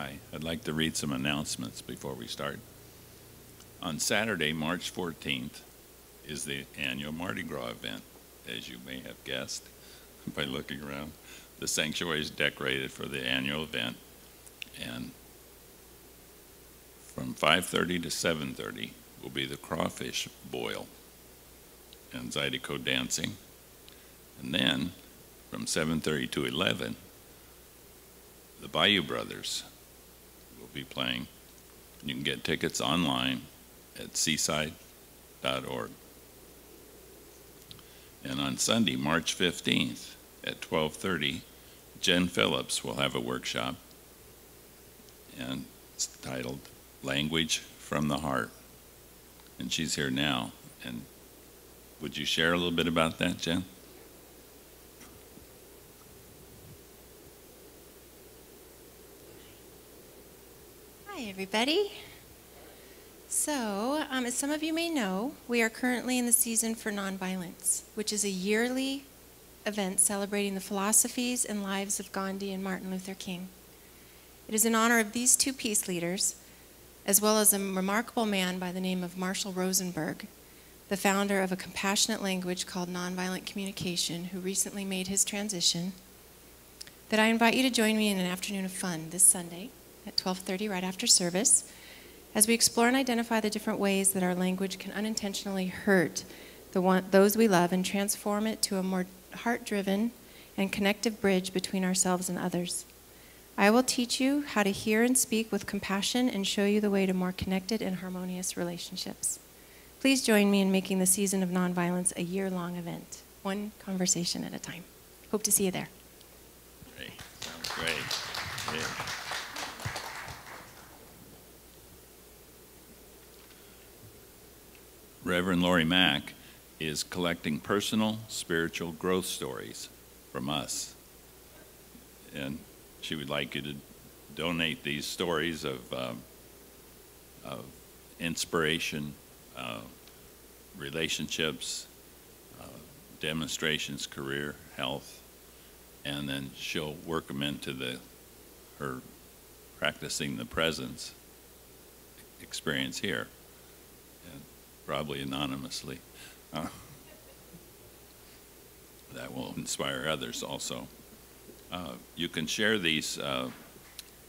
by, I'd like to read some announcements before we start. On Saturday, March 14th, is the annual Mardi Gras event, as you may have guessed by looking around. The sanctuary is decorated for the annual event, and from 5:30 to 7:30 will be the crawfish boil and Zydeco dancing. And then from 7:30 to 11, the Bayou Brothers will be playing. You can get tickets online at seaside.org. And on Sunday, March 15th at 12:30, Jen Phillips will have a workshop, and it's titled Language from the Heart. And she's here now. And would you share a little bit about that, Jen? Hi, everybody. So, as some of you may know, we are currently in the season for nonviolence, which is a yearly event celebrating the philosophies and lives of Gandhi and Martin Luther King. It is in honor of these two peace leaders, as well as a remarkable man by the name of Marshall Rosenberg, the founder of a compassionate language called nonviolent communication, who recently made his transition, that I invite you to join me in an afternoon of fun this Sunday at 12:30 right after service, as we explore and identify the different ways that our language can unintentionally hurt those we love and transform it to a more heart-driven and connective bridge between ourselves and others. I will teach you how to hear and speak with compassion and show you the way to more connected and harmonious relationships. Please join me in making the Season of Nonviolence a year-long event, one conversation at a time. Hope to see you there. Great. Sounds great. Yeah. Reverend Lori Mack is collecting personal spiritual growth stories from us. And she would like you to donate these stories of inspiration, relationships, demonstrations, career, health, and then she'll work them into her practicing the presence experience here, and probably anonymously. That will inspire others also. You can share these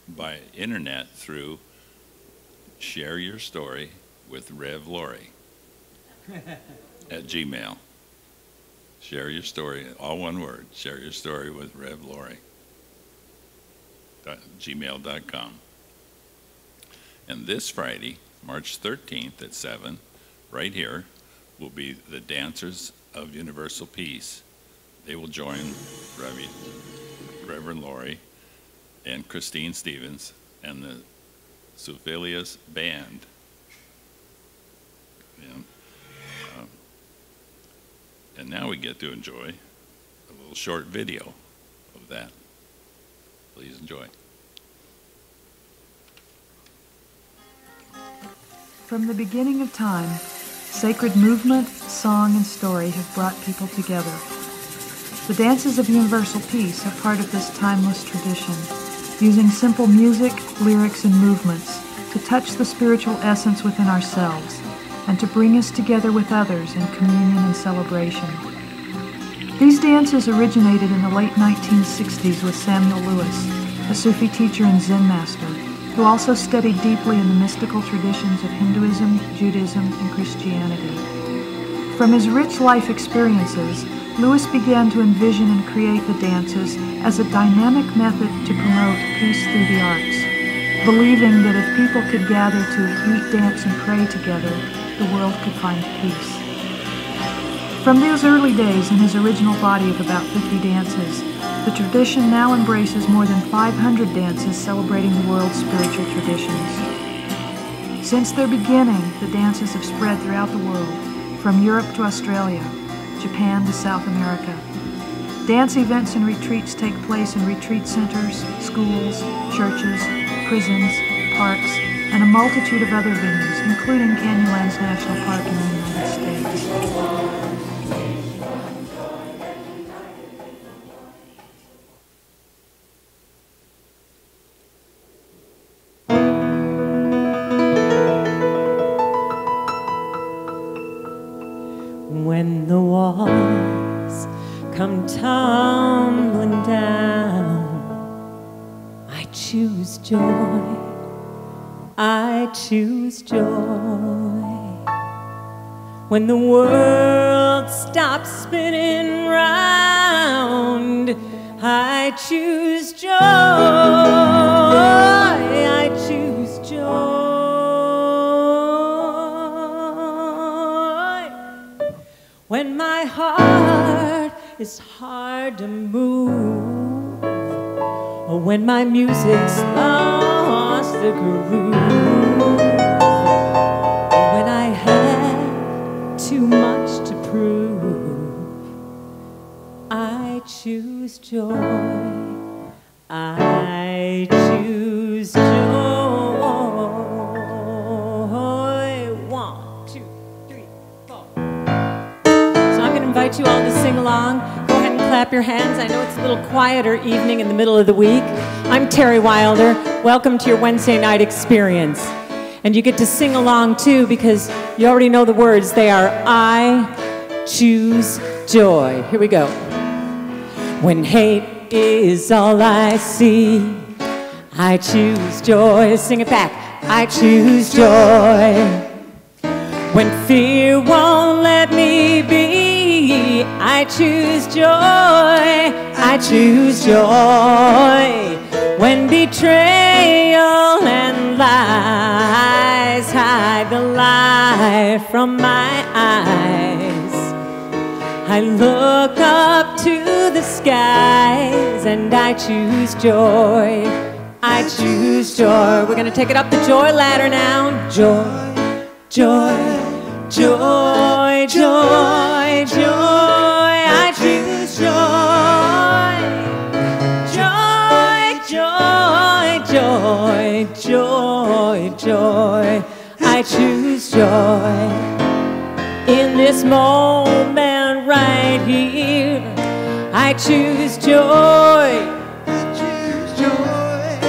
by internet through Share Your Story with Rev Lori at Gmail. Share your story, all one word, Share Your Story with Rev Lori, gmail.com. And this Friday, March 13th at 7, right here, will be the Dancers of Universal Peace. They will join Reverend Lori and Christine Stevens and the Sophilius Band. And now we get to enjoy a little short video of that. Please enjoy. From the beginning of time, sacred movement, song, and story have brought people together. The dances of universal peace are part of this timeless tradition, using simple music, lyrics, and movements to touch the spiritual essence within ourselves and to bring us together with others in communion and celebration. These dances originated in the late 1960s with Samuel Lewis, a Sufi teacher and Zen master, who also studied deeply in the mystical traditions of Hinduism, Judaism, and Christianity. From his rich life experiences, Lewis began to envision and create the dances as a dynamic method to promote peace through the arts, believing that if people could gather to eat, dance, and pray together, the world could find peace. From those early days in his original body of about 50 dances, the tradition now embraces more than 500 dances celebrating the world's spiritual traditions. Since their beginning, the dances have spread throughout the world, from Europe to Australia, Japan to South America. Dance events and retreats take place in retreat centers, schools, churches, prisons, parks, and a multitude of other venues, including Canyonlands National Park in the United States. tumbling down, I choose joy. I choose joy. When the world stops spinning round, I choose joy. I choose joy. When my heart is hard to move, or when my music's lost the groove, or when I have too much to prove, I choose joy. I choose joy. 1, 2, 3, 4. So I'm going to invite you all to sing along. Go ahead and clap your hands. I know it's a little quieter evening in the middle of the week. I'm Terry Wilder. Welcome to your Wednesday night experience. And you get to sing along too because you already know the words. They are I choose joy. Here we go. When hate is all I see, I choose joy. Sing it back. I choose joy. When fear won't let me be, I choose joy. I choose joy. When betrayal and lies hide the light from my eyes, I look up to the skies and I choose joy. I choose joy. We're going to take it up the joy ladder now. Joy, joy, joy, joy, joy. I choose joy. Joy, joy, joy, joy, joy. I choose joy. In this moment right here, I choose joy. I choose joy.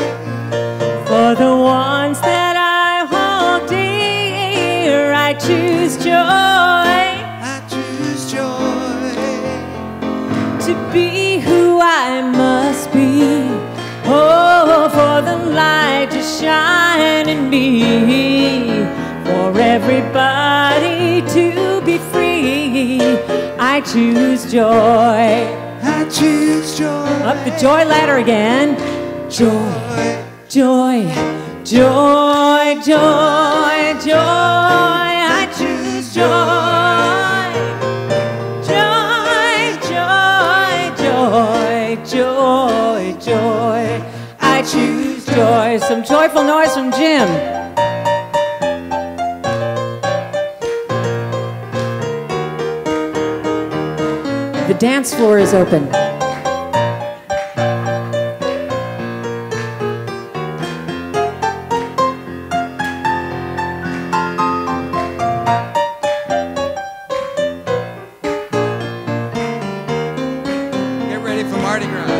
For the ones that I hold dear, I choose joy. I choose joy. To be who I must be. Oh, for the light to shine in me. For everybody to be free, I choose joy. I choose joy. Up the joy ladder again. Joy, joy, joy, joy, joy. I choose joy. Joy, joy, joy, joy, joy. I choose joy. Some joyful noise from Jim. The dance floor is open. Get ready for Mardi Gras.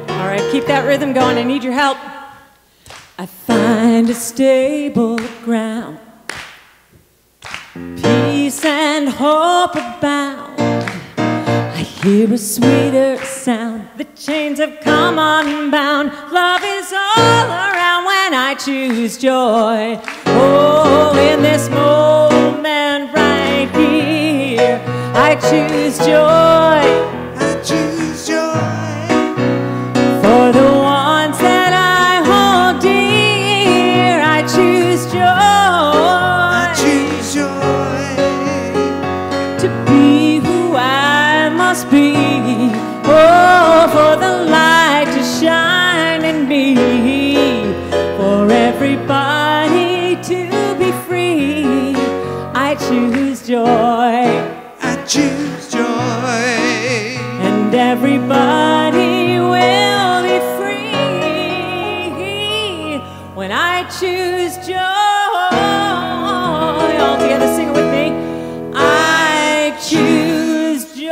All right, keep that rhythm going. I need your help. I find a stable ground, peace and hope abound. I hear a sweeter sound, the chains have come unbound. Love is all around when I choose joy. Oh, in this moment right here, I choose joy. I choose joy. For the ones that I hold dear, I choose joy. I choose joy. To be who I must be. Oh, for the light to shine in me. For everybody to be free, I choose joy. I choose joy. And everybody will be free when I choose joy. All together, sing it with me. I choose joy.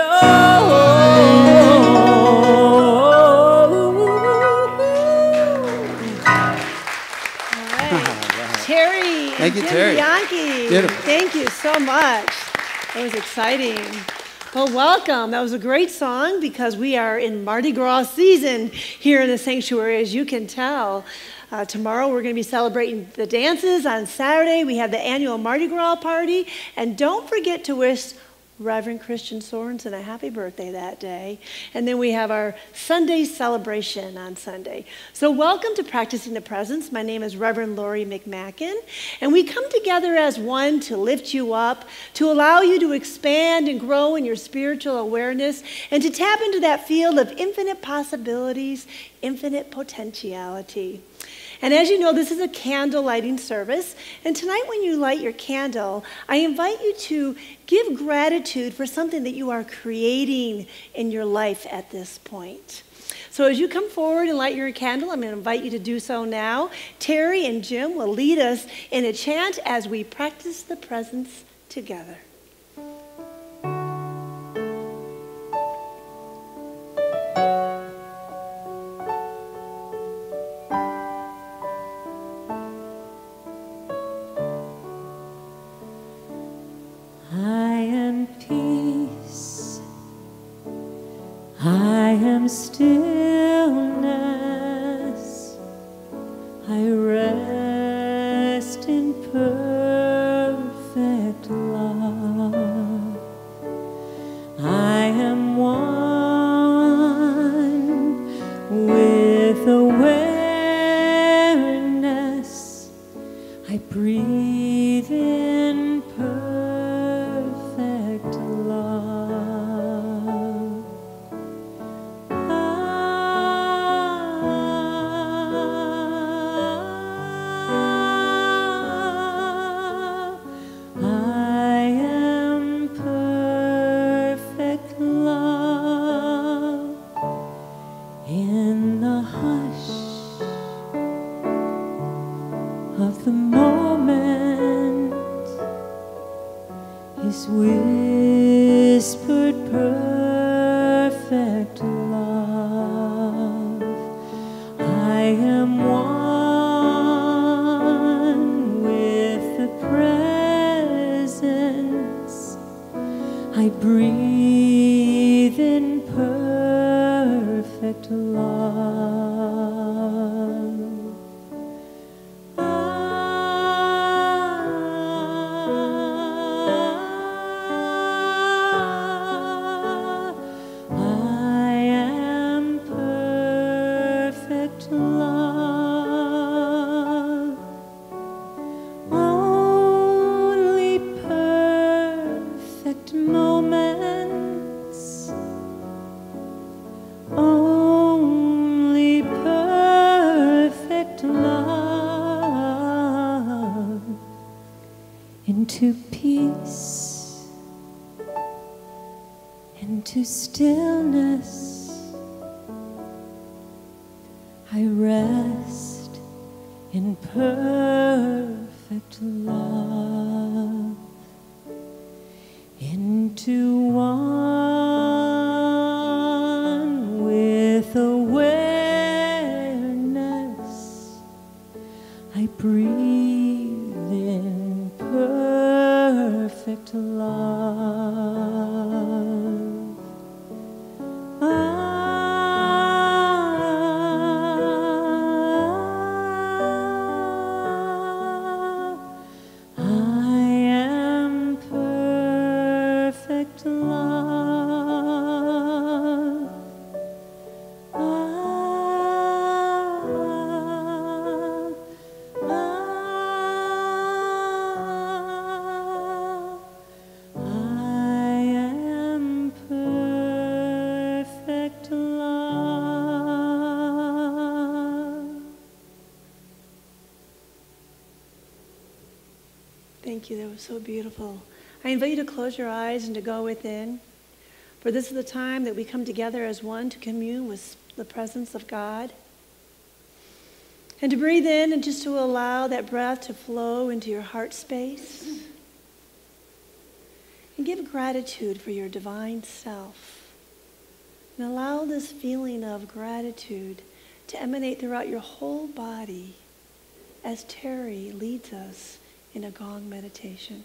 Terry. Thank you, Terry. Bianchi. righty. Beautiful. Thank you so much. That was exciting. Well, welcome. That was a great song because we are in Mardi Gras season here in the sanctuary, as you can tell. Tomorrow we're going to be celebrating the dances. On Saturday we have the annual Mardi Gras party. And don't forget to wish Reverend Christian Sorensen a happy birthday that day. And then we have our Sunday celebration on Sunday. So welcome to Practicing the Presence. My name is Reverend Lori McMacken. And we come together as one to lift you up, to allow you to expand and grow in your spiritual awareness, and to tap into that field of infinite possibilities, infinite potentiality. And as you know, this is a candle lighting service. And tonight when you light your candle, I invite you to give gratitude for something that you are creating in your life at this point. So as you come forward and light your candle, I'm going to invite you to do so now. Terry and Jim will lead us in a chant as we practice the presence together. Stillness, I rest in perfect love. I am one with awareness. I breathe in perfect love. Whispered perfect love. I am one with the presence. I breathe in perfect love. Into peace, into stillness, I rest in perfect love. Into one with awareness, I breathe in perfect love. I am perfect love. Thank you. That was so beautiful. I invite you to close your eyes and to go within. For this is the time that we come together as one to commune with the presence of God. And to breathe in and just to allow that breath to flow into your heart space. And give gratitude for your divine self. And allow this feeling of gratitude to emanate throughout your whole body as Terry leads us in a gong meditation.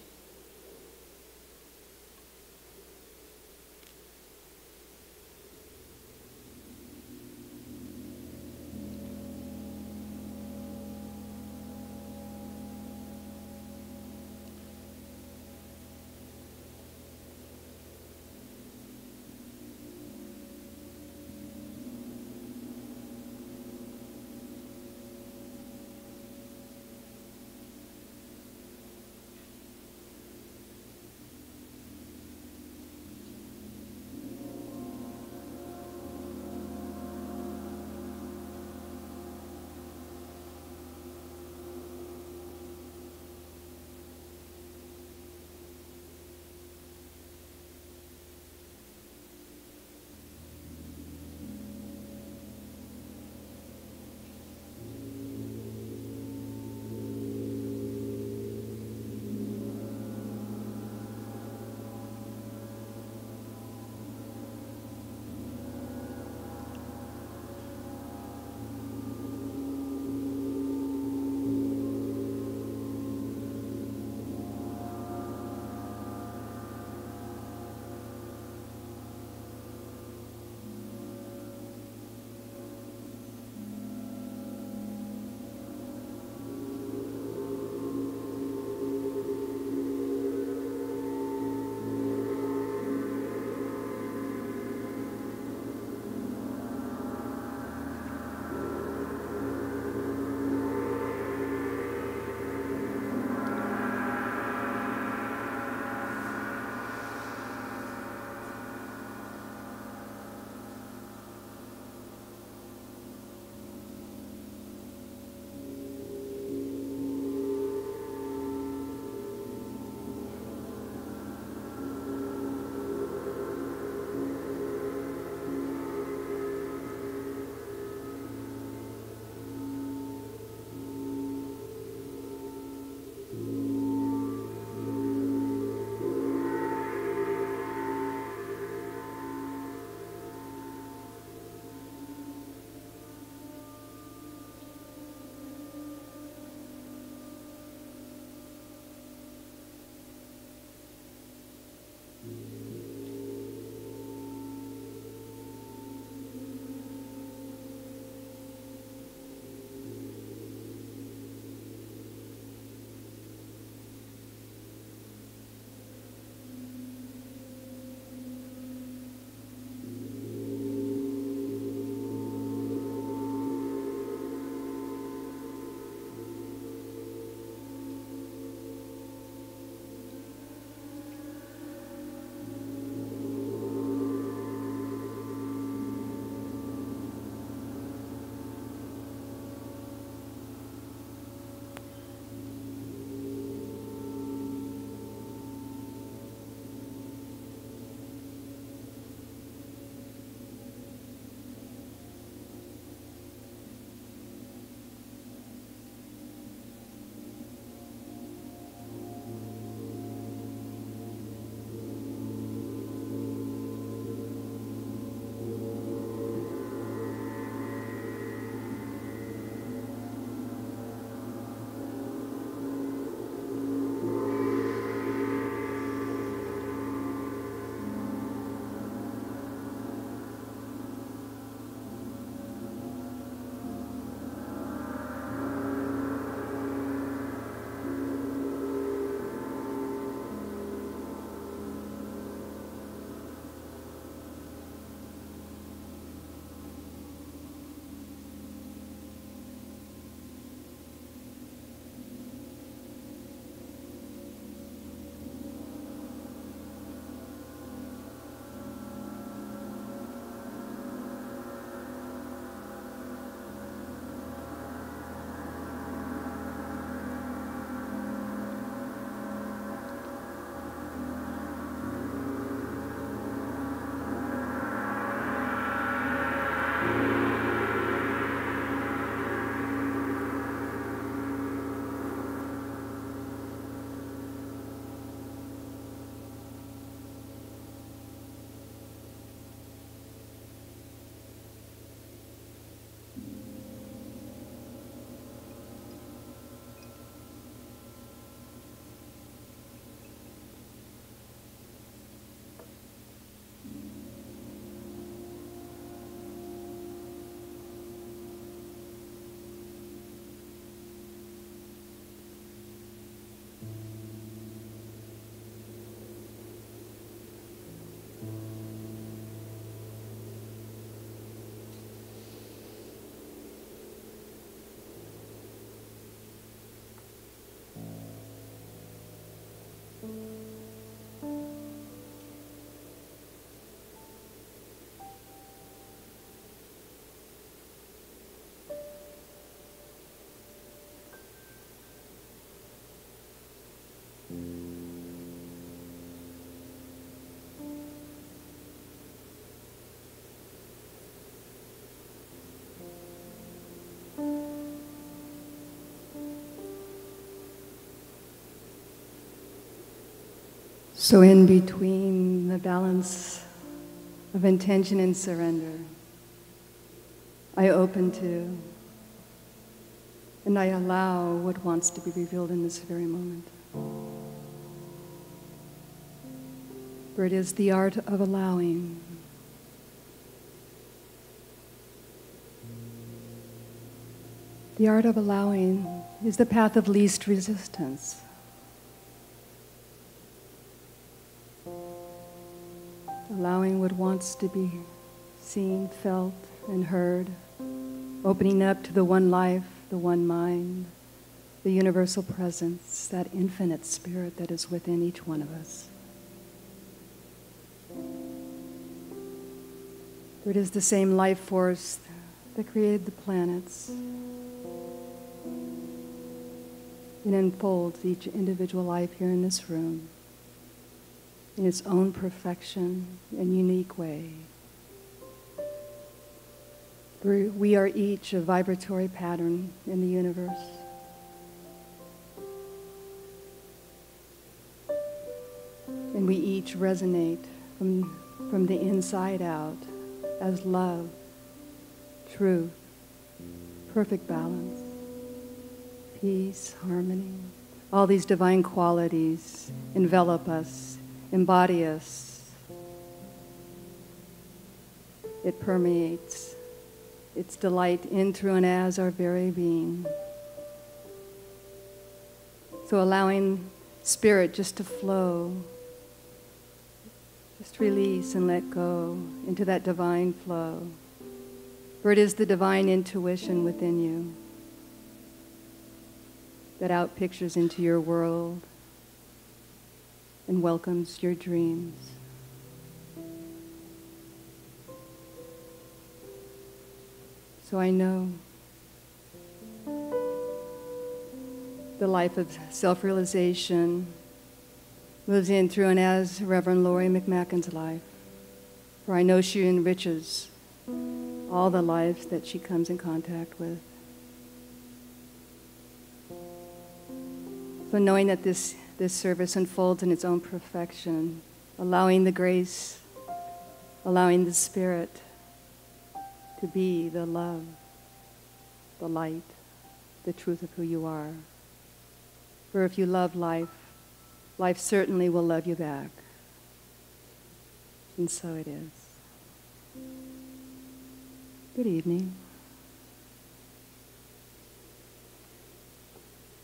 So in between the balance of intention and surrender, I open to and I allow what wants to be revealed in this very moment. For it is the art of allowing. The art of allowing is the path of least resistance. Allowing what wants to be seen, felt, and heard, opening up to the one life, the one mind, the universal presence, that infinite spirit that is within each one of us. For it is the same life force that created the planets and unfolds each individual life here in this room in its own perfection and unique way. For we are each a vibratory pattern in the universe. And we each resonate from the inside out as love, truth, perfect balance, peace, harmony. All these divine qualities envelop us, embody us. It permeates its delight in, through, and as our very being. So allowing spirit just to flow, just release and let go into that divine flow. For it is the divine intuition within you that outpictures into your world and welcomes your dreams. So I know the life of self-realization moves in, through, and as Reverend Lori McMacken's life. For I know she enriches all the lives that she comes in contact with. So knowing that this service unfolds in its own perfection, allowing the grace, allowing the spirit to be the love, the light, the truth of who you are. For if you love life, life certainly will love you back. And so it is. Good evening.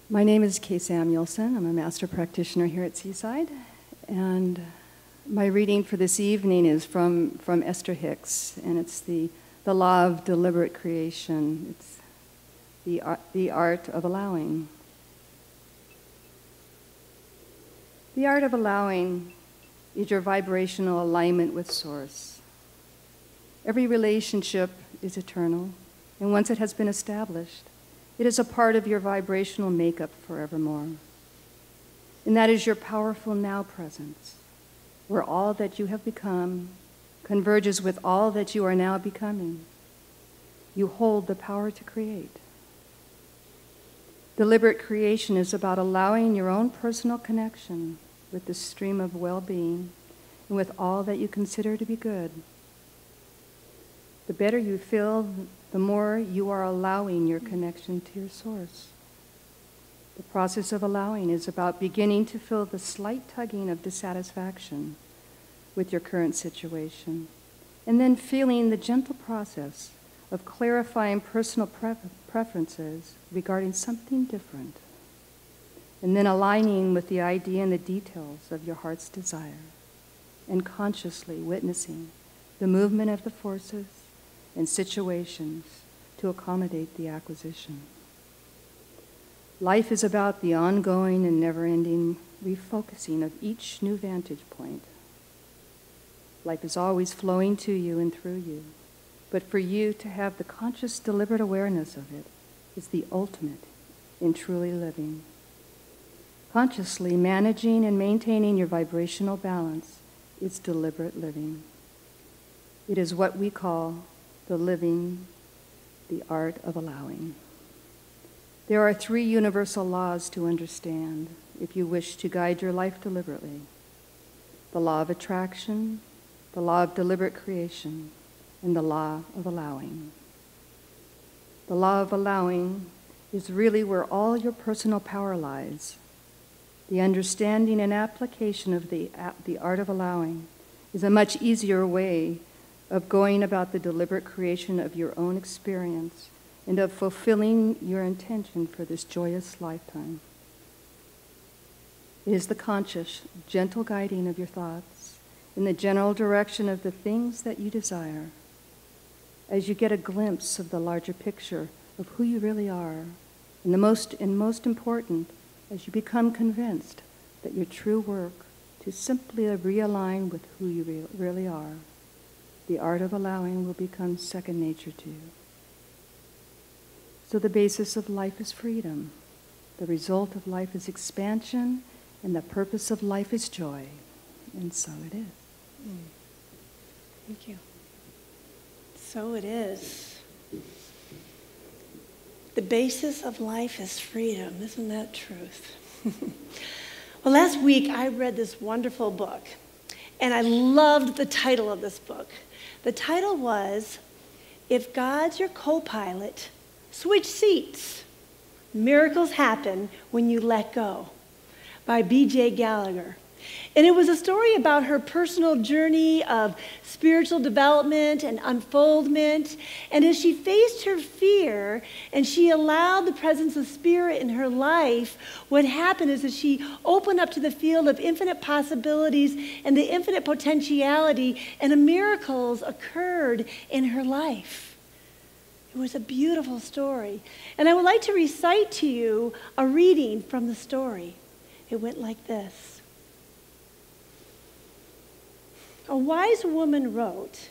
My name is Kay Samuelson. I'm a master practitioner here at Seaside. And my reading for this evening is from Esther Hicks, and it's the law of deliberate creation. It's the art of allowing. The art of allowing is your vibrational alignment with Source. Every relationship is eternal, and once it has been established, it is a part of your vibrational makeup forevermore. And that is your powerful now presence, where all that you have become converges with all that you are now becoming. You hold the power to create. Deliberate creation is about allowing your own personal connection with the stream of well-being and with all that you consider to be good. The better you feel, the more you are allowing your connection to your source. The process of allowing is about beginning to feel the slight tugging of dissatisfaction with your current situation, and then feeling the gentle process of clarifying personal preferences regarding something different, and then aligning with the idea and the details of your heart's desire, and consciously witnessing the movement of the forces and situations to accommodate the acquisition. Life is about the ongoing and never-ending refocusing of each new vantage point. Life is always flowing to you and through you, but for you to have the conscious, deliberate awareness of it is the ultimate in truly living. Consciously managing and maintaining your vibrational balance is deliberate living. It is what we call the living, the art of allowing. There are 3 universal laws to understand if you wish to guide your life deliberately. the law of attraction, the law of deliberate creation, and the law of allowing. The law of allowing is really where all your personal power lies. The understanding and application of the art of allowing is a much easier way of going about the deliberate creation of your own experience and of fulfilling your intention for this joyous lifetime. It is the conscious, gentle guiding of your thoughts in the general direction of the things that you desire. As you get a glimpse of the larger picture of who you really are, and most important, as you become convinced that your true work to simply realign with who you really are, the art of allowing will become second nature to you. So the basis of life is freedom. The result of life is expansion, and the purpose of life is joy. And so it is. Thank you. So it is. The basis of life is freedom. Isn't that truth? Well, last week I read this wonderful book, and I loved the title of this book. The title was, If God's Your Co-Pilot, Switch Seats. Miracles Happen When You Let Go, by B.J. Gallagher. And it was a story about her personal journey of spiritual development and unfoldment. And as she faced her fear and she allowed the presence of Spirit in her life, what happened is that she opened up to the field of infinite possibilities and the infinite potentiality, and miracles occurred in her life. It was a beautiful story. And I would like to recite to you a reading from the story. It went like this. A wise woman wrote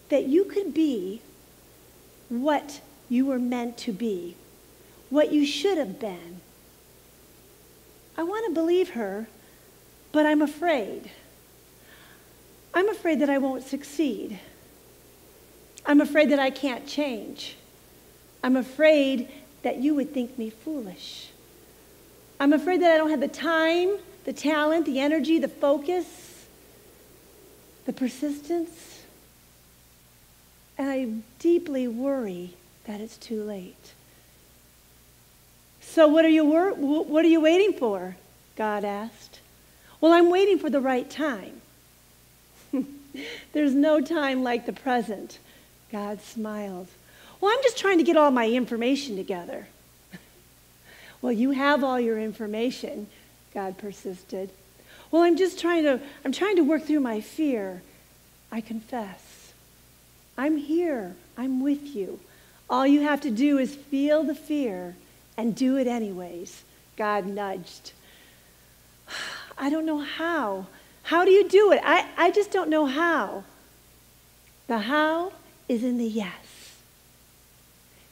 that you could be what you were meant to be, what you should have been. I want to believe her, but I'm afraid. I'm afraid that I won't succeed. I'm afraid that I can't change. I'm afraid that you would think me foolish. I'm afraid that I don't have the time, the talent, the energy, the focus, the persistence, and I deeply worry that it's too late. So what are you waiting for? God asked. Well, I'm waiting for the right time. There's no time like the present. God smiled. Well, I'm just trying to get all my information together. Well, you have all your information, God persisted. Well, I'm trying to work through my fear. I confess. I'm here. I'm with you. All you have to do is feel the fear and do it anyways. God nudged. I don't know how. How do you do it? I just don't know how. The how is in the yes.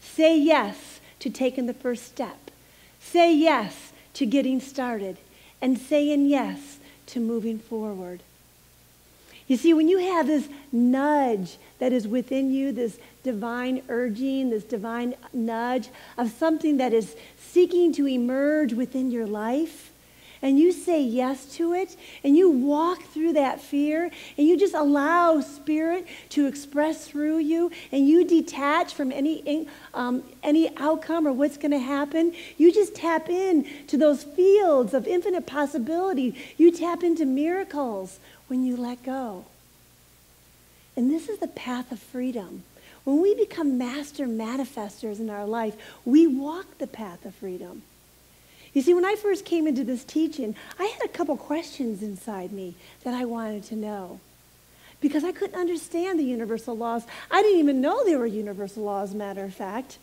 Say yes to taking the first step. Say yes to getting started. And saying yes to moving forward. You see, when you have this nudge that is within you, this divine urging, this divine nudge of something that is seeking to emerge within your life, and you say yes to it, and you walk through that fear, and you just allow Spirit to express through you, and you detach from any outcome or what's going to happen. You just tap in to those fields of infinite possibility. You tap into miracles when you let go. And this is the path of freedom. When we become master manifestors in our life, we walk the path of freedom. You see, when I first came into this teaching, I had a couple questions inside me that I wanted to know. Because I couldn't understand the universal laws. I didn't even know there were universal laws, as a matter of fact.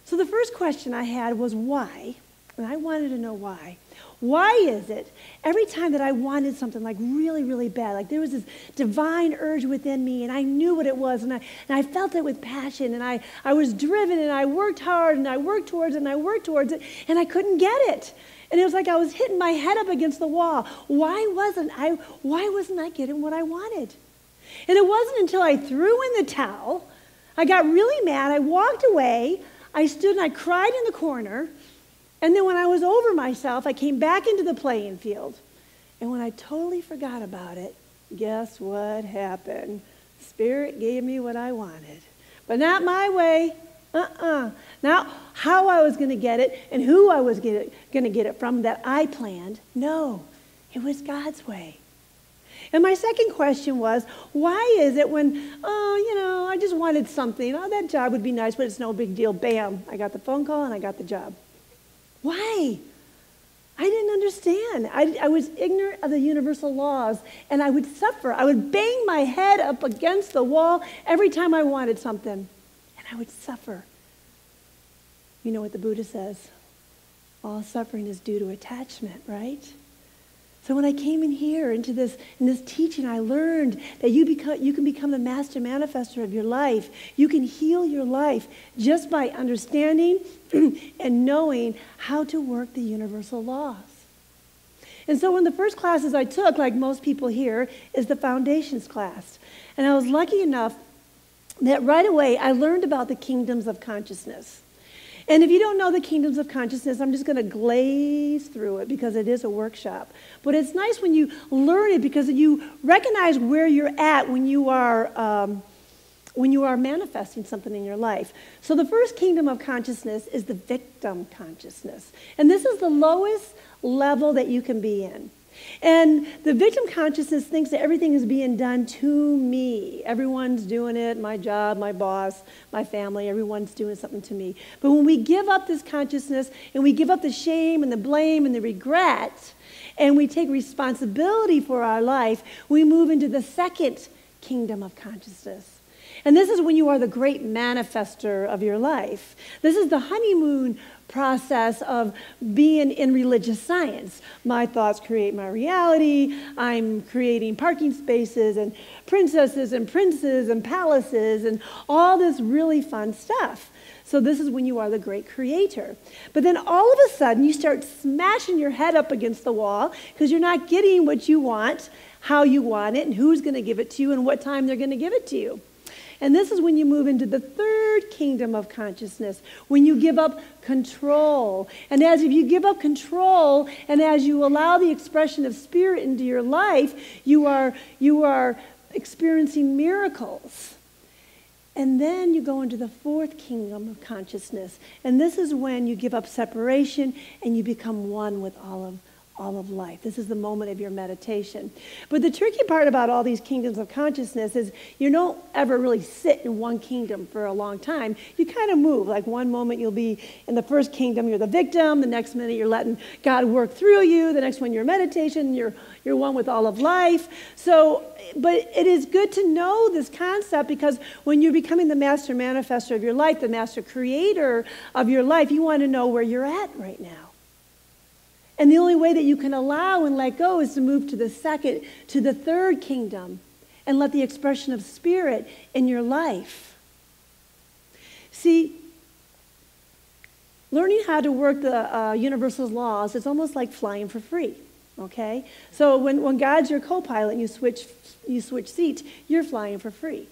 So the first question I had was why? And I wanted to know why. Why is it every time that I wanted something like really, really bad, like there was this divine urge within me and I knew what it was and I felt it with passion and I was driven and I worked hard and I worked towards it and I worked towards it and I couldn't get it. And it was like I was hitting my head up against the wall. Why wasn't I getting what I wanted? And it wasn't until I threw in the towel, I got really mad, I walked away, I stood and I cried in the corner. And then when I was over myself, I came back into the playing field. And when I totally forgot about it, guess what happened? Spirit gave me what I wanted. But not my way. Not how I was going to get it and who I was going to get it from that I planned. No, it was God's way. And my second question was, why is it when, I just wanted something. Oh, that job would be nice, but it's no big deal. Bam, I got the phone call and I got the job. Why? I didn't understand. I was ignorant of the universal laws, and I would suffer. I would bang my head up against the wall every time I wanted something, and I would suffer. You know what the Buddha says? All suffering is due to attachment, right? So when I came in here in this teaching, I learned that you can become the master manifester of your life. You can heal your life just by understanding and knowing how to work the universal laws. And so one of the first classes I took, like most people here, is the foundations class. And I was lucky enough that right away I learned about the kingdoms of consciousness. And if you don't know the kingdoms of consciousness, I'm just going to glaze through it because it is a workshop. But it's nice when you learn it because you recognize where you're at when you are manifesting something in your life. So the first kingdom of consciousness is the victim consciousness. And this is the lowest level that you can be in. And the victim consciousness thinks that everything is being done to me. Everyone's doing it, my job, my boss, my family, everyone's doing something to me. But when we give up this consciousness and we give up the shame and the blame and the regret, and we take responsibility for our life, we move into the second kingdom of consciousness. And this is when you are the great manifester of your life. This is the honeymoon process of being in religious science. My thoughts create my reality. I'm creating parking spaces and princesses and princes and palaces and all this really fun stuff. So this is when you are the great creator. But then all of a sudden you start smashing your head up against the wall because you're not getting what you want, how you want it, and who's going to give it to you and what time they're going to give it to you. And this is when you move into the third kingdom of consciousness, when you give up control. And as if you give up control and as you allow the expression of spirit into your life, you are experiencing miracles. And then you go into the fourth kingdom of consciousness. And this is when you give up separation and you become one with all of life. This is the moment of your meditation. But the tricky part about all these kingdoms of consciousness is you don't ever really sit in one kingdom for a long time. You kind of move. Like one moment you'll be in the first kingdom, you're the victim. The next minute you're letting God work through you. The next one you're meditation, you're one with all of life. So, but it is good to know this concept because when you're becoming the master manifester of your life, the master creator of your life, you want to know where you're at right now. And the only way that you can allow and let go is to move to the third kingdom and let the expression of spirit in your life. See, learning how to work the universal laws is almost like flying for free, okay? So when God's your co-pilot and you switch seats, you're flying for free.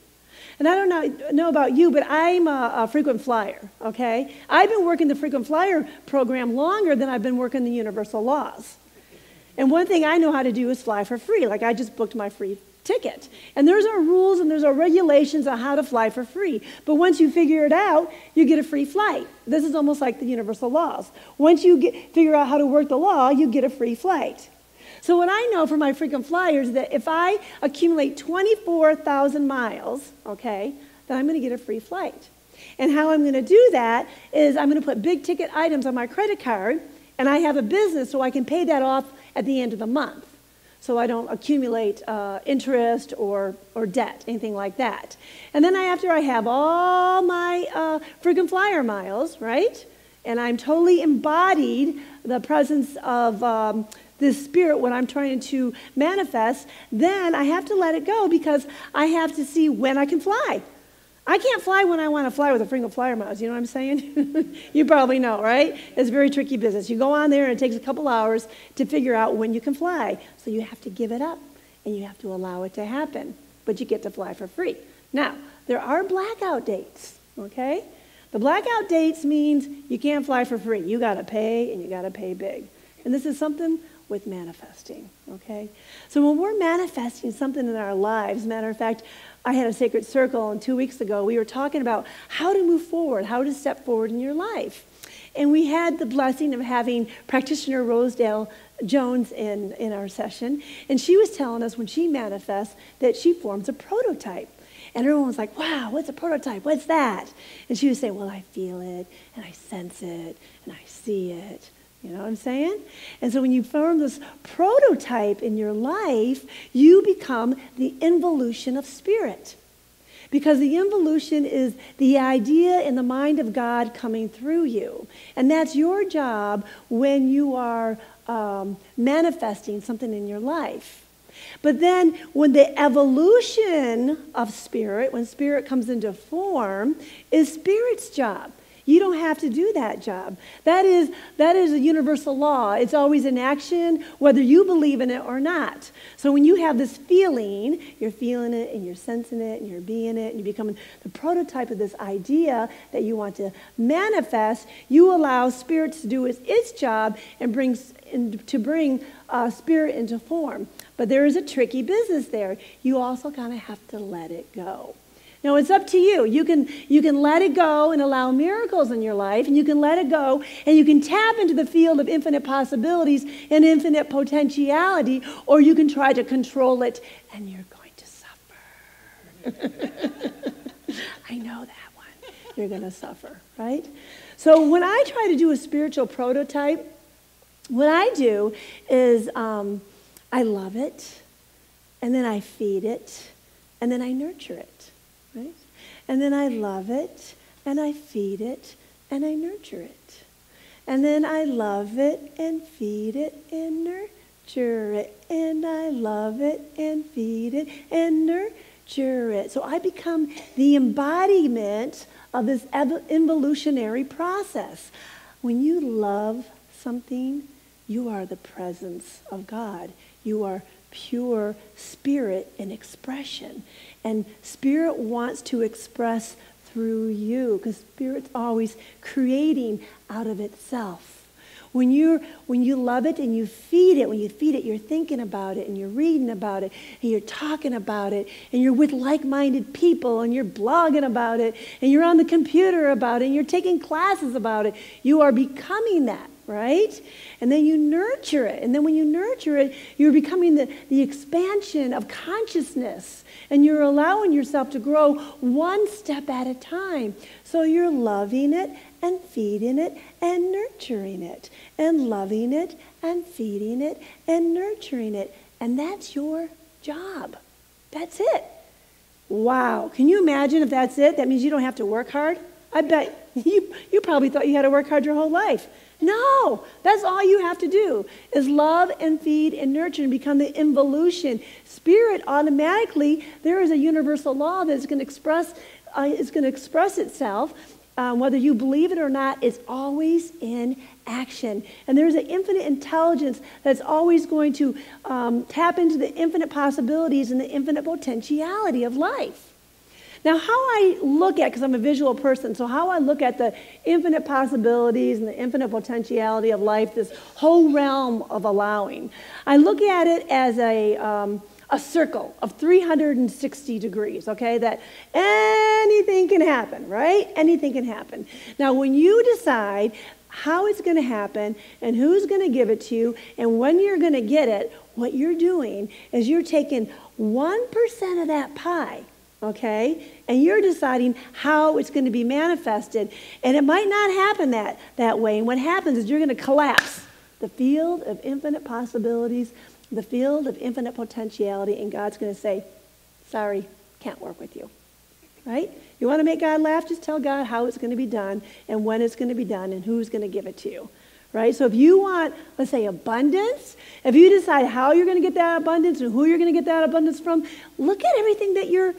And I don't know about you, but I'm a frequent flyer, okay? I've been working the frequent flyer program longer than I've been working the universal laws. And one thing I know how to do is fly for free. Like I just booked my free ticket. And there's our rules and there's our regulations on how to fly for free. But once you figure it out, you get a free flight. This is almost like the universal laws. Once you figure out how to work the law, you get a free flight. So what I know from my frequent flyers is that if I accumulate 24,000 miles, okay, then I'm going to get a free flight. And how I'm going to do that is I'm going to put big ticket items on my credit card, and I have a business so I can pay that off at the end of the month. So I don't accumulate interest or debt, anything like that. And then after I have all my frequent flyer miles, right, and I'm totally embodied the presence of this spirit, what I'm trying to manifest, then I have to let it go because I have to see when I can fly. I can't fly when I want to fly with a frequent flyer miles. You know what I'm saying? You probably know, right? It's very tricky business. You go on there and it takes a couple hours to figure out when you can fly. So you have to give it up and you have to allow it to happen. But you get to fly for free. Now, there are blackout dates, okay? The blackout dates means you can't fly for free. You got to pay and you got to pay big. And this is something with manifesting, okay? So when we're manifesting something in our lives, matter of fact, I had a sacred circle, and 2 weeks ago we were talking about how to move forward, how to step forward in your life. And we had the blessing of having practitioner Rosedale Jones in our session, and she was telling us when she manifests that she forms a prototype. And everyone was like, wow, what's a prototype? What's that? And she would say, well, I feel it, and I sense it, and I see it. You know what I'm saying? And so when you form this prototype in your life, you become the involution of spirit. Because the involution is the idea in the mind of God coming through you. And that's your job when you are manifesting something in your life. But then when the evolution of spirit, when spirit comes into form, is spirit's job. You don't have to do that job. That is a universal law. It's always in action, whether you believe in it or not. So when you have this feeling, you're feeling it and you're sensing it and you're being it and you're becoming the prototype of this idea that you want to manifest, you allow spirit to do its job and bring spirit into form. But there is a tricky business there. You also kind of have to let it go. Now, it's up to you. You can let it go and allow miracles in your life, and you can let it go, and you can tap into the field of infinite possibilities and infinite potentiality, or you can try to control it, and you're going to suffer. I know that one. You're going to suffer, right? So when I try to do a spiritual prototype, what I do is I love it, and then I feed it, and then I nurture it. Right? And then I love it, and I feed it, and I nurture it. And then I love it, and feed it, and nurture it. And I love it, and feed it, and nurture it. So I become the embodiment of this evolutionary process. When you love something, you are the presence of God. You are pure spirit in expression. And spirit wants to express through you because spirit's always creating out of itself. When you love it and you feed it, you're thinking about it and you're reading about it and you're talking about it and you're with like-minded people and you're blogging about it and you're on the computer about it and you're taking classes about it. You are becoming that. Right? And then you nurture it. And then when you nurture it, you're becoming the expansion of consciousness. And you're allowing yourself to grow one step at a time. So you're loving it and feeding it and nurturing it. And loving it and feeding it and nurturing it. And that's your job. That's it. Wow. Can you imagine if that's it? That means you don't have to work hard? I bet you probably thought you had to work hard your whole life. No, that's all you have to do is love and feed and nurture and become the involution. Spirit automatically, there is a universal law that's going to express itself. Whether you believe it or not, it's always in action. And there's an infinite intelligence that's always going to tap into the infinite possibilities and the infinite potentiality of life. Now, how I look at, because I'm a visual person, so how I look at the infinite possibilities and the infinite potentiality of life, this whole realm of allowing, I look at it as a circle of 360 degrees, okay, that anything can happen, right? Anything can happen. Now, when you decide how it's going to happen and who's going to give it to you and when you're going to get it, what you're doing is you're taking 1% of that pie, okay? And you're deciding how it's going to be manifested. And it might not happen that way. And what happens is you're going to collapse the field of infinite possibilities, the field of infinite potentiality, and God's going to say, sorry, can't work with you. Right? You want to make God laugh? Just tell God how it's going to be done and when it's going to be done and who's going to give it to you. Right? So if you want, let's say, abundance, if you decide how you're going to get that abundance and who you're going to get that abundance from, look at everything that you're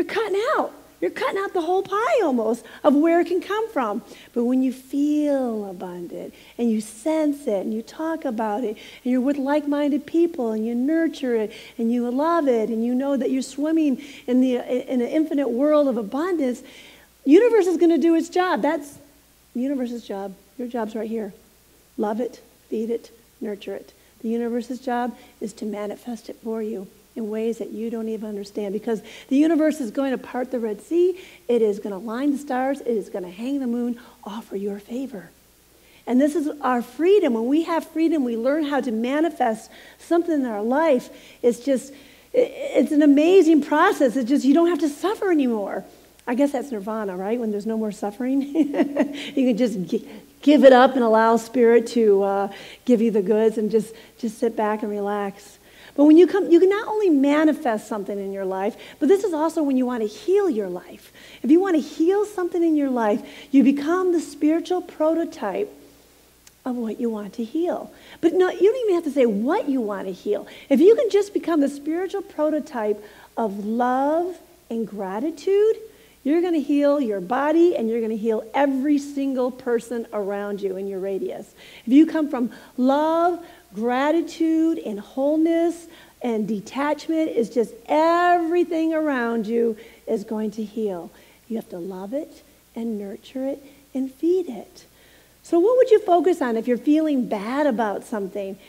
cutting out. You're cutting out the whole pie almost of where it can come from. But when you feel abundant and you sense it and you talk about it and you're with like-minded people and you nurture it and you love it and you know that you're swimming in an infinite world of abundance, the universe is going to do its job. That's the universe's job. Your job's right here. Love it, feed it, nurture it. The universe's job is to manifest it for you in ways that you don't even understand, because the universe is going to part the Red Sea. It is going to line the stars. It is going to hang the moon all for your favor. And this is our freedom. When we have freedom, we learn how to manifest something in our life. It's an amazing process. It's just, you don't have to suffer anymore. I guess that's nirvana, right? When there's no more suffering. You can just give it up and allow Spirit to give you the goods and just sit back and relax. But when you come, you can not only manifest something in your life, but this is also when you want to heal your life. If you want to heal something in your life, you become the spiritual prototype of what you want to heal. But no, you don't even have to say what you want to heal. If you can just become the spiritual prototype of love and gratitude, you're going to heal your body, and you're going to heal every single person around you in your radius. If you come from love, gratitude, and wholeness and detachment, is just everything around you is going to heal. You have to love it and nurture it and feed it. So what would you focus on if you're feeling bad about something?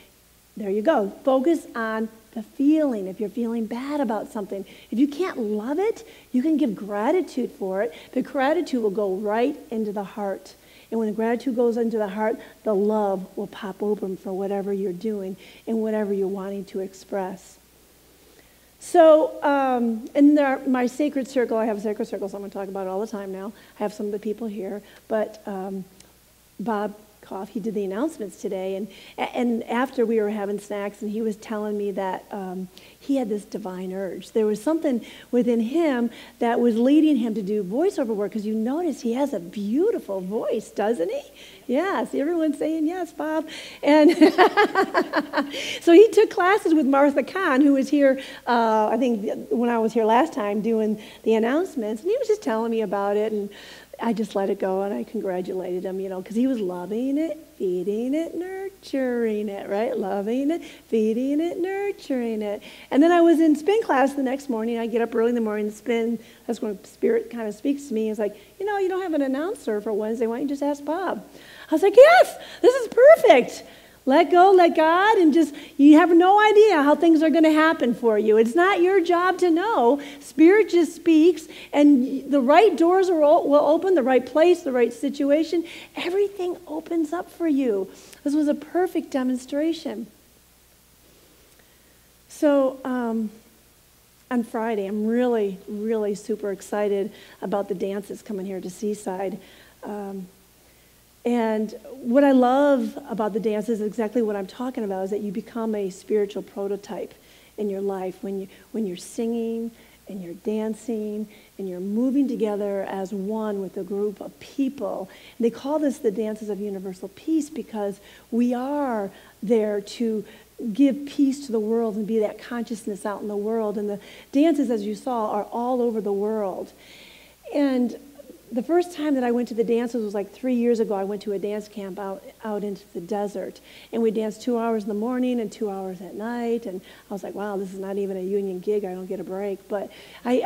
There you go. Focus on the feeling. If you're feeling bad about something, if you can't love it, you can give gratitude for it. The gratitude will go right into the heart. And when the gratitude goes into the heart, the love will pop open for whatever you're doing and whatever you're wanting to express. So in my sacred circle, I have a sacred circle, so I'm going to talk about it all the time now. I have some of the people here, but Bob Koff, he did the announcements today, and after we were having snacks, and he was telling me that he had this divine urge. There was something within him that was leading him to do voiceover work, because you notice he has a beautiful voice, doesn't he? Yes, everyone's saying yes, Bob. And so he took classes with Martha Kahn, who was here, I think, when I was here last time doing the announcements, and he was just telling me about it, and I just let it go, and I congratulated him, because he was loving it, feeding it, nurturing it, right? Loving it, feeding it, nurturing it. And then I was in spin class the next morning. I get up early in the morning to spin. That's when Spirit kind of speaks to me. It's like, you don't have an announcer for Wednesday. Why don't you just ask Bob? I was like, yes, this is perfect. Let go, let God, and just, you have no idea how things are going to happen for you. It's not your job to know. Spirit just speaks, and the right doors will open, the right place, the right situation. Everything opens up for you. This was a perfect demonstration. So on Friday, I'm really, really super excited about the dances coming here to Seaside. And what I love about the dance is exactly what I'm talking about, is that you become a spiritual prototype in your life when you're singing and you're dancing and you're moving together as one with a group of people. And they call this the dances of universal peace, because we are there to give peace to the world and be that consciousness out in the world. And the dances, as you saw, are all over the world. And the first time that I went to the dances was like 3 years ago. I went to a dance camp out into the desert, and we danced 2 hours in the morning and 2 hours at night, and I was like, wow, this is not even a union gig. I don't get a break, but I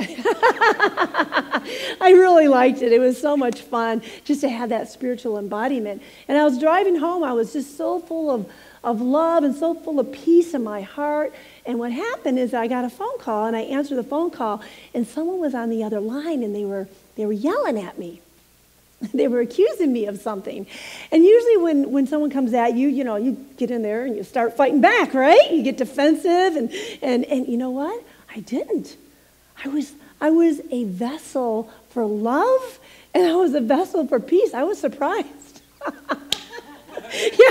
really liked it. It was so much fun just to have that spiritual embodiment. And I was driving home. I was just so full of love and so full of peace in my heart. And what happened is I got a phone call, and I answered the phone call, and someone was on the other line, and they were yelling at me. They were accusing me of something. And usually when someone comes at you, you get in there and you start fighting back, right? You get defensive, and you know what? I didn't. I was a vessel for love, and I was a vessel for peace. I was surprised. Yeah.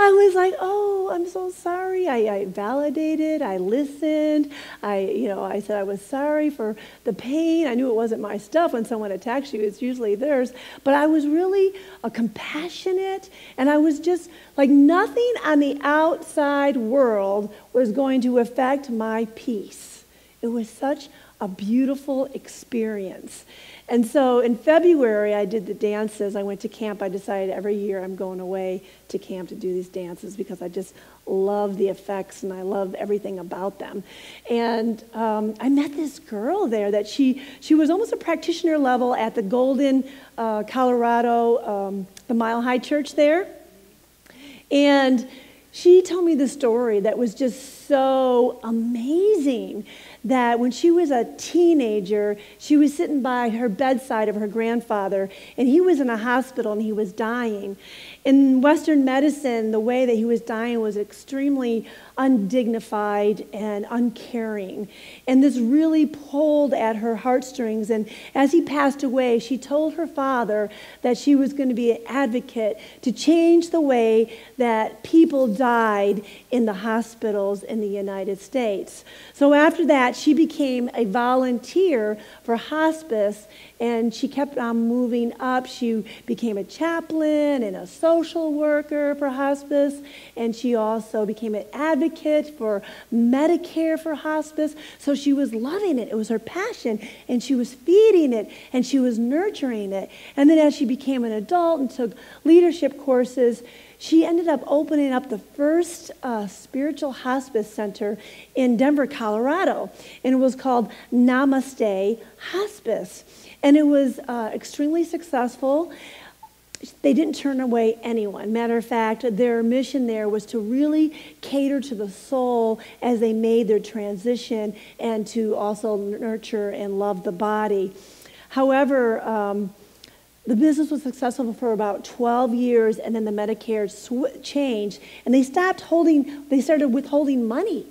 I was like, oh, I'm so sorry. I validated. I listened. I said I was sorry for the pain. I knew it wasn't my stuff. When someone attacks you, it's usually theirs. But I was really compassionate, and I was just like, nothing on the outside world was going to affect my peace. It was such a beautiful experience. And so in February, I did the dances. I went to camp. I decided every year I'm going away to camp to do these dances, because I just love the effects and I love everything about them. And I met this girl there that she was almost a practitioner level at the Golden, Colorado, the Mile High Church there. And She told me the story that was just so amazing, that when she was a teenager, she was sitting by her bedside of her grandfather, and he was in a hospital and he was dying. In Western medicine, the way that he was dying was extremely undignified and uncaring. And this really pulled at her heartstrings. And as he passed away, she told her father that she was going to be an advocate to change the way that people died in the hospitals in the United States. So after that, she became a volunteer for hospice, and she kept on moving up. She became a chaplain and a social worker for hospice, and she also became an advocate for Medicare for hospice. So she was loving it. It was her passion, and she was feeding it, and she was nurturing it. And then as she became an adult and took leadership courses, she ended up opening up the first spiritual hospice center in Denver, Colorado, and it was called Namaste Hospice. And it was extremely successful. They didn't turn away anyone. Matter of fact, their mission there was to really cater to the soul as they made their transition, and to also nurture and love the body. However, the business was successful for about 12 years, and then the Medicare changed, and they started withholding money.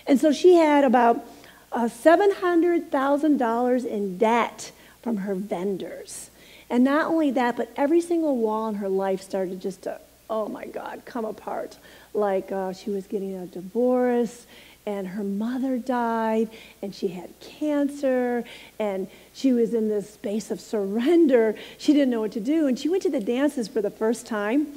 And so she had about $700,000 in debt from her vendors. And not only that, but every single wall in her life started just to, oh my God, come apart. Like she was getting a divorce, and her mother died, and she had cancer, and she was in this space of surrender. She didn't know what to do, and she went to the dances for the first time,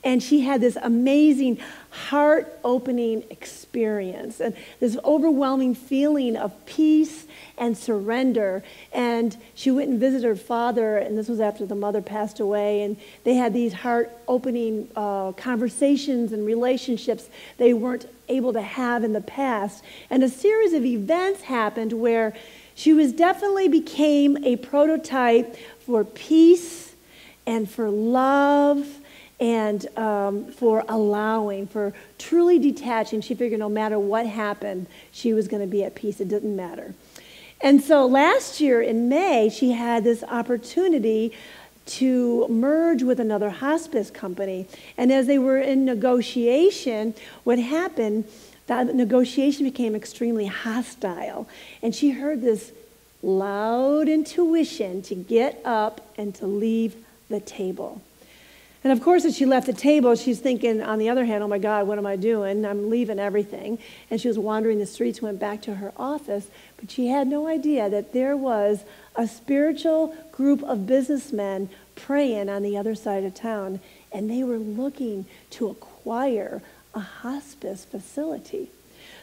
and she had this amazing heart-opening experience, and this overwhelming feeling of peace and surrender. And she went and visited her father, and this was after the mother passed away, and they had these heart-opening conversations and relationships they weren't able to have in the past. And a series of events happened where she definitely became a prototype for peace and for love and for allowing, for truly detaching. She figured no matter what happened, she was going to be at peace. It didn't matter. And so last year in May, she had this opportunity to merge with another hospice company. And as they were in negotiation, what happened, that negotiation became extremely hostile. And she heard this loud intuition to get up and to leave the table. And of course, as she left the table, she's thinking, on the other hand, oh my God, what am I doing? I'm leaving everything. And she was wandering the streets, went back to her office, but she had no idea that there was a spiritual group of businessmen praying on the other side of town, and they were looking to acquire a hospice facility.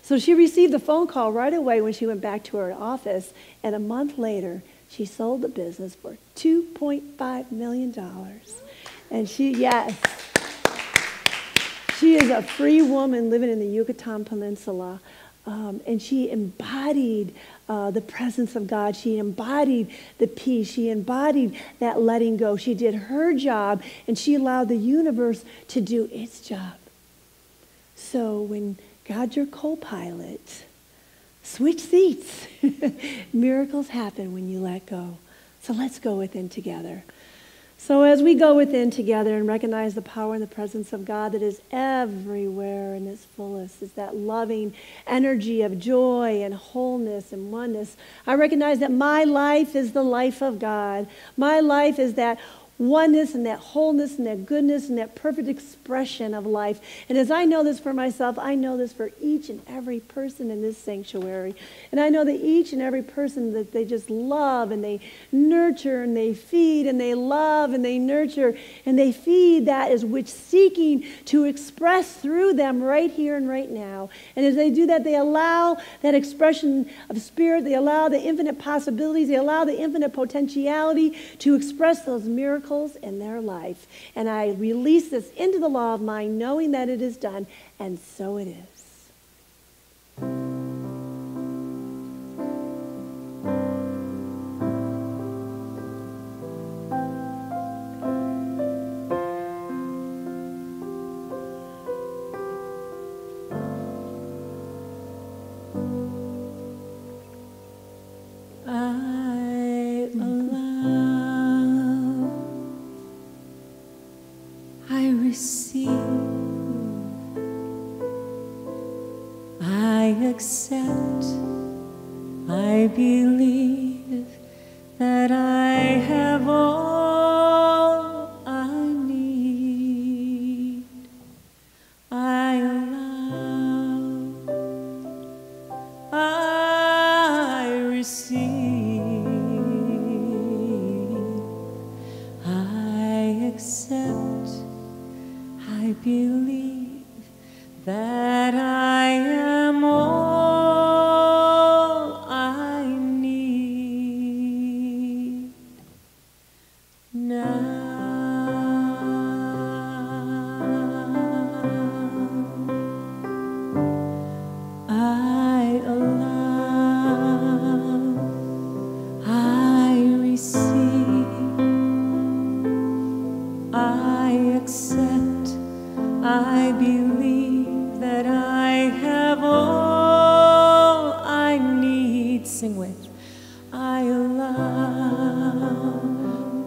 So she received the phone call right away when she went back to her office, and a month later, she sold the business for $2.5 million. And she is a free woman living in the Yucatan Peninsula. And she embodied the presence of God. She embodied the peace. She embodied that letting go. She did her job, and she allowed the universe to do its job. So when God's your co-pilot, switch seats. Miracles happen when you let go. So let's go within together. So as we go within together and recognize the power and the presence of God that is everywhere in its fullest, is that loving energy of joy and wholeness and oneness, I recognize that my life is the life of God. My life is that oneness and that wholeness and that goodness and that perfect expression of life. And as I know this for myself, I know this for each and every person in this sanctuary. And I know that each and every person, that they just love and they nurture and they feed and they love and they nurture and they feed that is which seeking to express through them right here and right now. And as they do that, they allow that expression of spirit, they allow the infinite possibilities, they allow the infinite potentiality to express those miracles in their life. And I release this into the law of mind, knowing that it is done, and so it is. accept, I believe that I have all I need. I allow, I receive, I accept, I believe that I am all I need now. I allow, I receive, I accept, I believe that I have all I need. Sing with. I allow,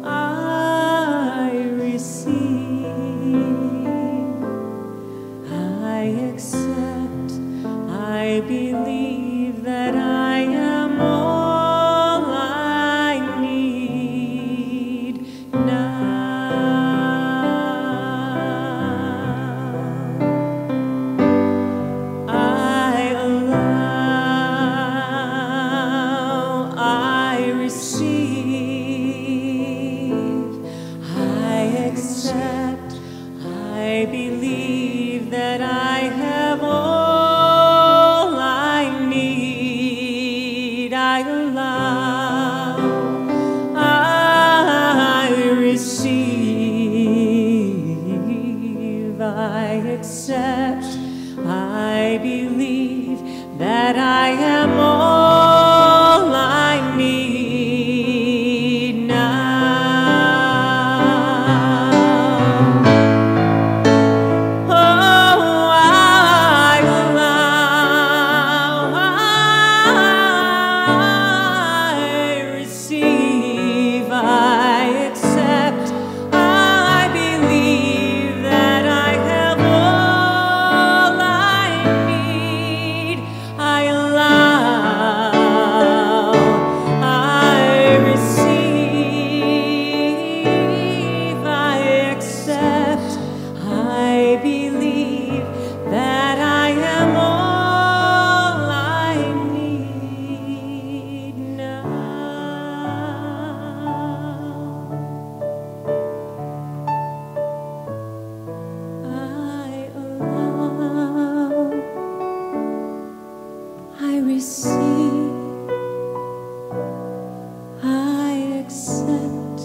I receive, I accept, I believe that I am all I need now. I allow, I receive, I accept, I believe that I have all I need. I allow, I receive, I accept, I believe that I am all I need now. Oh, I allow, I receive, I accept, I believe that I have all I need. I allow, I receive, I accept, I believe that I am all I need now. I allow, I receive, I accept,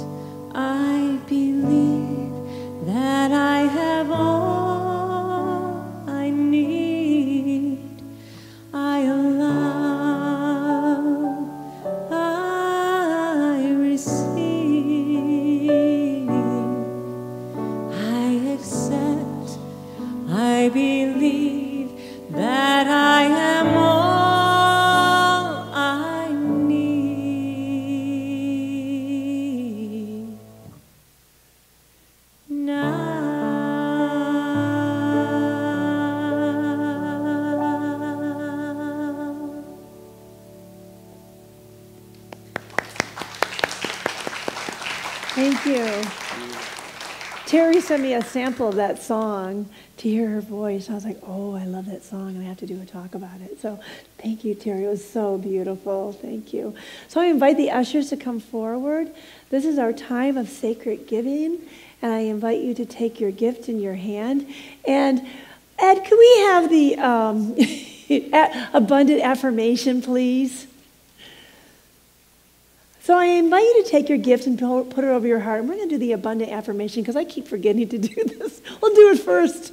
I believe that I have all I need. I allow, I receive, I accept, I believe that I am all I need now. Thank you. Terry sent me a sample of that song to hear her voice. I was like, oh, I love that song, and I have to do a talk about it. So thank you, Terry. It was so beautiful. Thank you. So I invite the ushers to come forward. This is our time of sacred giving, and I invite you to take your gift in your hand. And Ed, could we have the abundant affirmation, please? So I invite you to take your gift and put it over your heart. And we're going to do the abundant affirmation because I keep forgetting to do this. We'll do it first.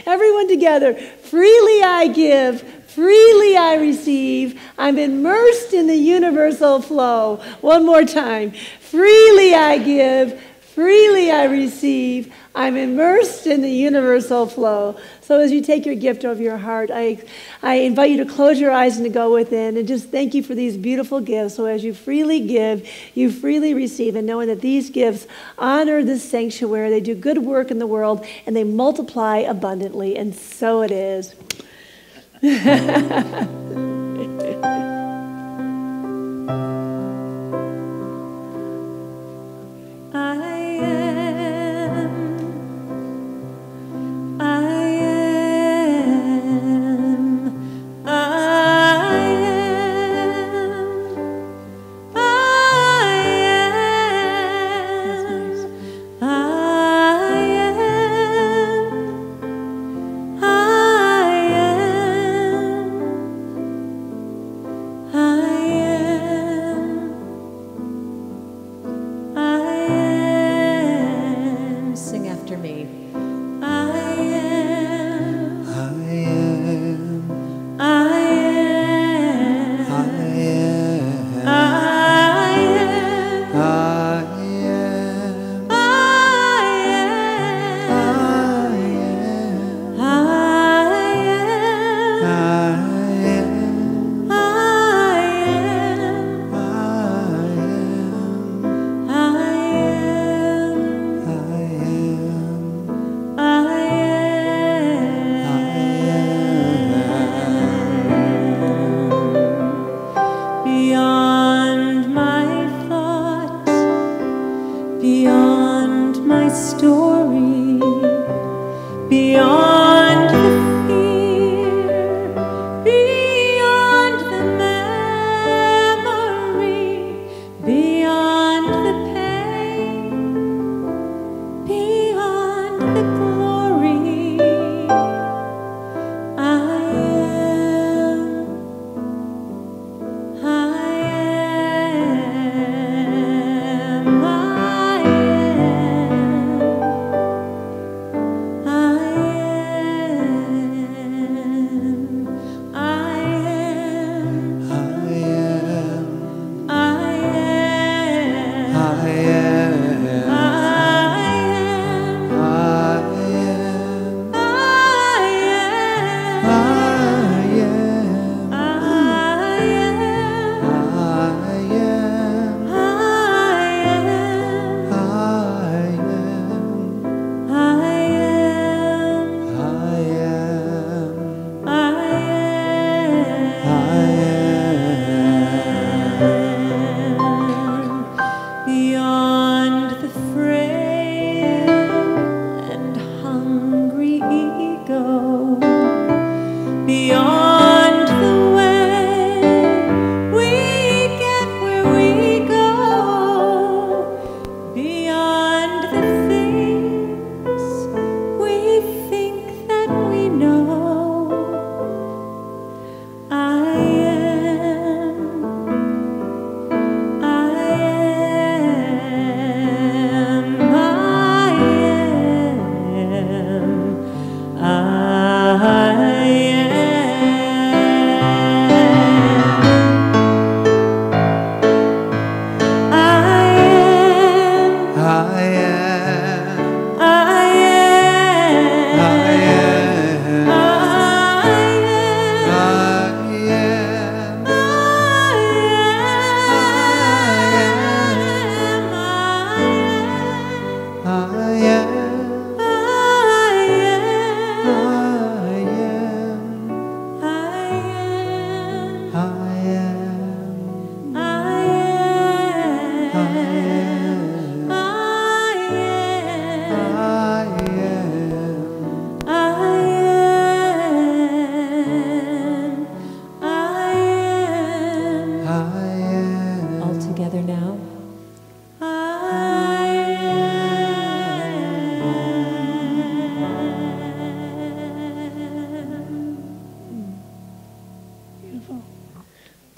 Everyone together. Freely I give. Freely I receive. I'm immersed in the universal flow. One more time. Freely I give. Freely I receive. I'm immersed in the universal flow. So as you take your gift over your heart, I invite you to close your eyes and to go within and just thank you for these beautiful gifts. So as you freely give, you freely receive, and knowing that these gifts honor this sanctuary, they do good work in the world, and they multiply abundantly, and so it is.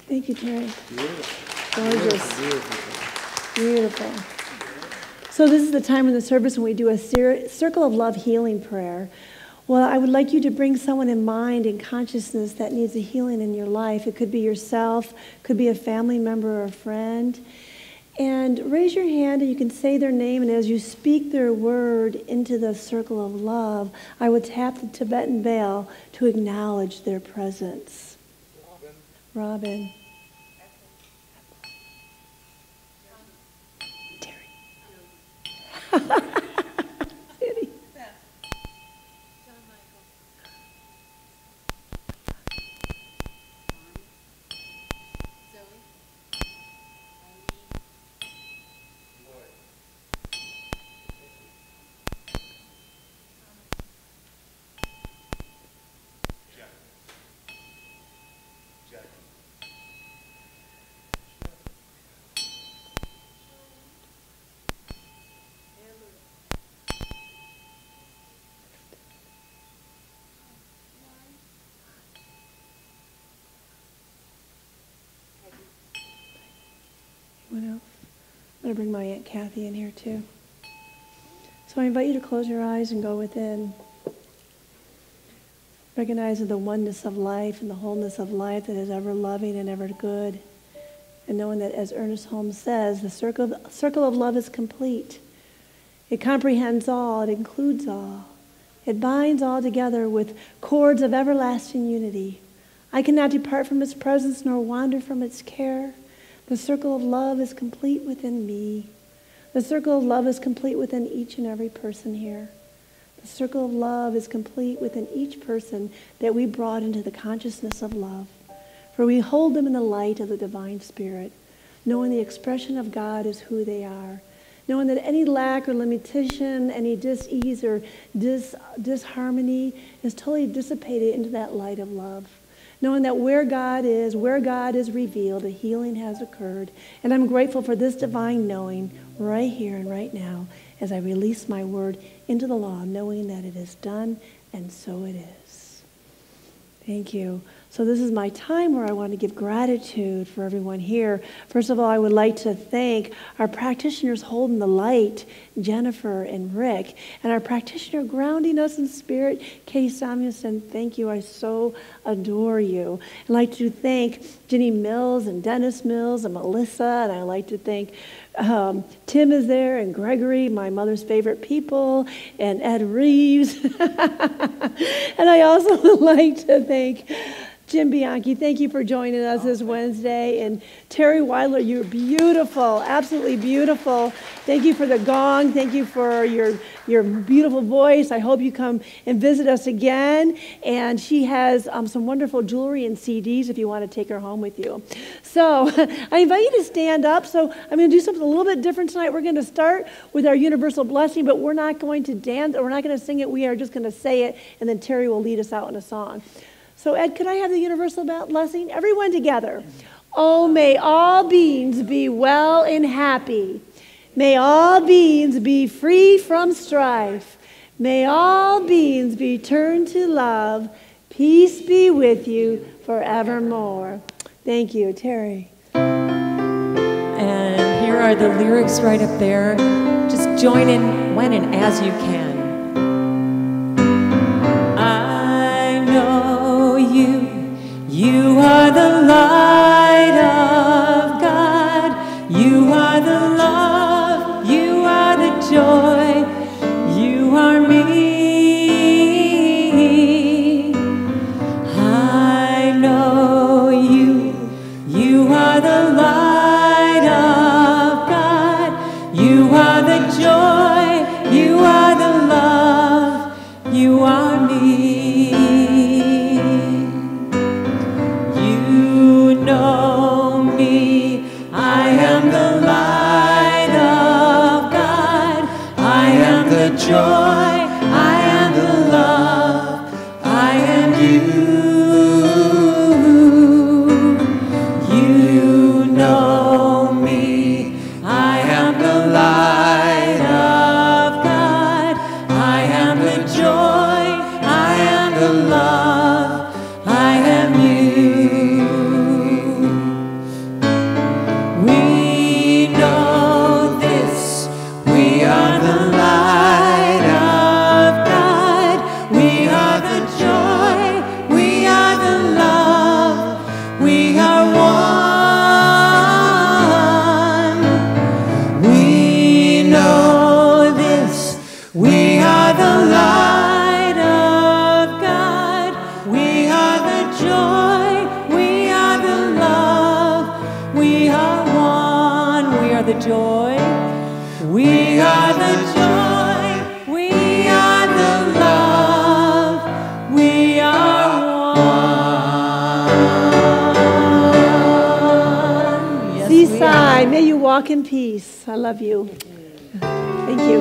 Thank you, Terry. Gorgeous. Beautiful. So this is the time in the service when we do a circle of love healing prayer. Well, I would like you to bring someone in mind and consciousness that needs a healing in your life. It could be yourself, could be a family member or a friend. And raise your hand and you can say their name, and as you speak their word into the circle of love, I would tap the Tibetan bell to acknowledge their presence. Robin. Terry. anyone else? I'm going to bring my Aunt Kathy in here too. So I invite you to close your eyes and go within. Recognizing the oneness of life and the wholeness of life that is ever loving and ever good. And knowing that, as Ernest Holmes says, the circle of love is complete. It comprehends all, it includes all. It binds all together with cords of everlasting unity. I cannot depart from its presence nor wander from its care. The circle of love is complete within me. The circle of love is complete within each and every person here. The circle of love is complete within each person that we brought into the consciousness of love. For we hold them in the light of the divine spirit, knowing the expression of God is who they are, knowing that any lack or limitation, any dis-ease or disharmony is totally dissipated into that light of love. Knowing that where God is revealed, a healing has occurred. And I'm grateful for this divine knowing right here and right now as I release my word into the law, knowing that it is done, and so it is. Thank you. So this is my time where I want to give gratitude for everyone here. First of all, I would like to thank our practitioners holding the light, Jennifer and Rick, and our practitioner grounding us in spirit, Kay Samuelson. Thank you. I so adore you. I'd like to thank Jenny Mills and Dennis Mills and Melissa, and I'd like to thank Tim is there, and Gregory, my mother's favorite people, and Ed Reeves. And I also would like to thank Jim Bianchi. Thank you for joining us this Wednesday. And Terry Weiler, you're beautiful, absolutely beautiful. Thank you for the gong. Thank you for your beautiful voice. I hope you come and visit us again. And she has some wonderful jewelry and CDs if you want to take her home with you. So I invite you to stand up. So I'm going to do something a little bit different tonight. We're going to start with our universal blessing, but we're not going to dance, or we're not going to sing it. We are just going to say it, and then Terry will lead us out in a song. So Ed, could I have the universal blessing? Everyone together. Oh, may all beings be well and happy. May all beings be free from strife. May all beings be turned to love. Peace be with you forevermore. Thank you, Terry. And here are the lyrics right up there. Just join in when and as you can. You are the light of God. You are the love. You are the joy. You are me. I know you. You are the light of God. You are the joy. You are the love. You are me. Joy, I am the love, I am you. You know me, I am the light of God, I am the joy, I am the love, I am you. We know this, we are the light. Joy, we are the joy, we are the love, we are one. Yes, Seaside, may you walk in peace. I love you. Thank you.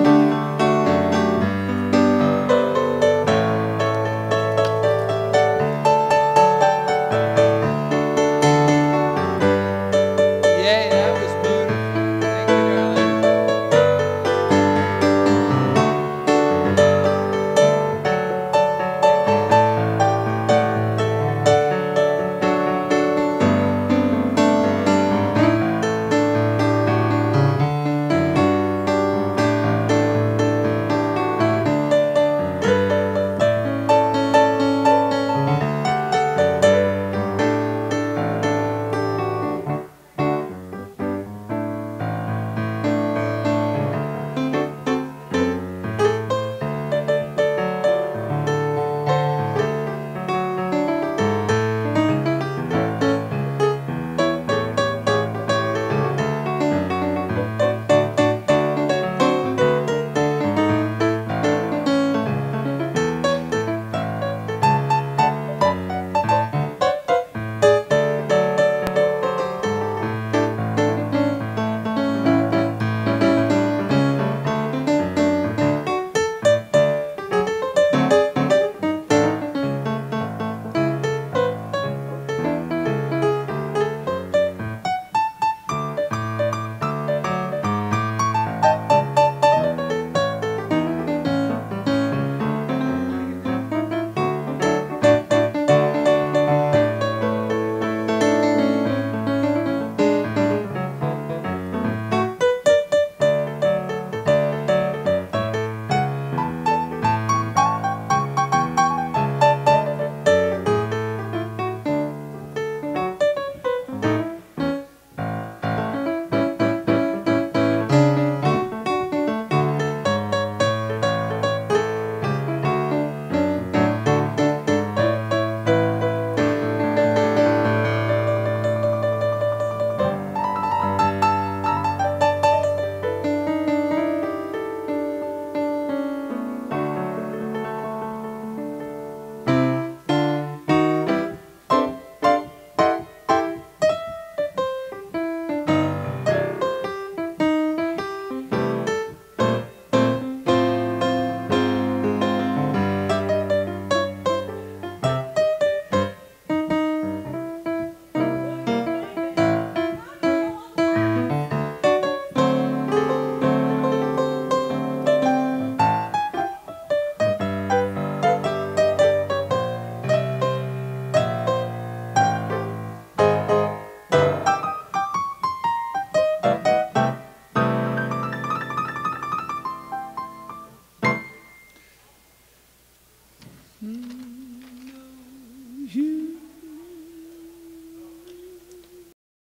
You